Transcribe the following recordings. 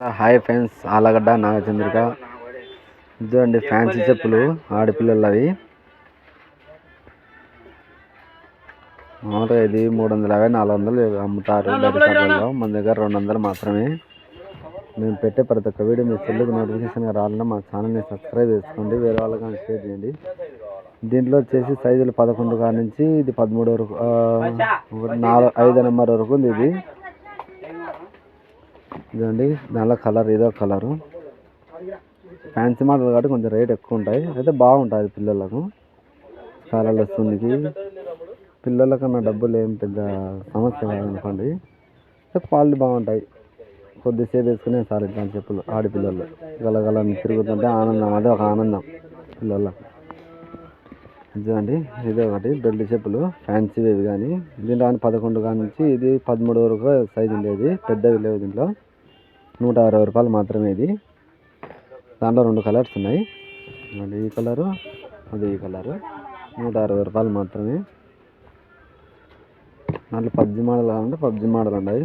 Hi friends, Allagadda నాగచంద్రిక. ఇదండి fancy చెప్పులు ఆడపిల్లలవి. మామూలుగా ఇది 350 400 అమ్ముతారు బయట షాపులలో. మన దగ్గర 200 మాత్రమే. మేము పెట్టే ప్రతి ఒక్క వీడియో మీ సెల్లుకు నోటిఫికేషన్గా రావాలన్నా మా ఛానల్ని సబ్స్క్రైబ్ చేసుకోండి, వేరే వాళ్ళకి షేర్ చేయండి. దీంట్లో వచ్చేసి సైజులు 11 కాడ నుంచి ఇది 13 వరకు, 5 నెంబర్ వరకు ఉంది. ఇది ఇదండి, దానిలో కలర్ ఇదో కలరు. ఫ్యాన్సీ మోడల్ కాబట్టి కొంచెం రేట్ ఎక్కువ ఉంటాయి, అయితే బాగుంటుంది పిల్లలకు. కాలాలు వస్తుంది, పిల్లలకన్నా డబ్బులు ఏం పెద్ద సమస్య కాదనుకోండి. క్వాలిటీ బాగుంటాయి, కొద్దిసేపు వేసుకునే సార్ ఇట్లాంటి చెప్పులు. ఆడపిల్లలు గలగల తిరుగుతుంటే ఆనందం, అదే ఒక ఆనందం పిల్లలకు. ఇదండి, ఇదే ఒకటి బెల్ట్ చెప్పులు ఫ్యాన్సీవి కానీ. దీంట్లో 11 కాడ నుంచి ఇది 13 వరకు సైజు ఉండేది, పెద్దవి లేవు. దీంట్లో 160 రూపాయలు మాత్రమే. ఇది దాంట్లో 2 కలర్స్ ఉన్నాయి, ఈ కలరు అది ఈ కలరు. 160 రూపాయలు మాత్రమే. దాంట్లో పబ్జి మోడల్ కావాలంటే పబ్జి మోడల్ ఉన్నాయి.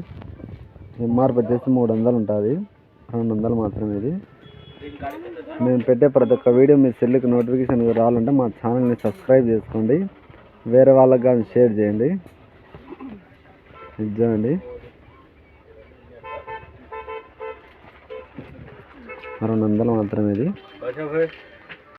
ఎంఆర్పి వచ్చేసి 300 ఉంటుంది, 200 మాత్రమే. ఇది మేము పెట్టే ప్రతి ఒక్క వీడియో మీ సెల్లుకి నోటిఫికేషన్ రావాలంటే మా ఛానల్ని సబ్స్క్రైబ్ చేసుకోండి, వేరే వాళ్ళకి కానీ షేర్ చేయండి. ఇదండి, 200 మాత్రమే. ఇది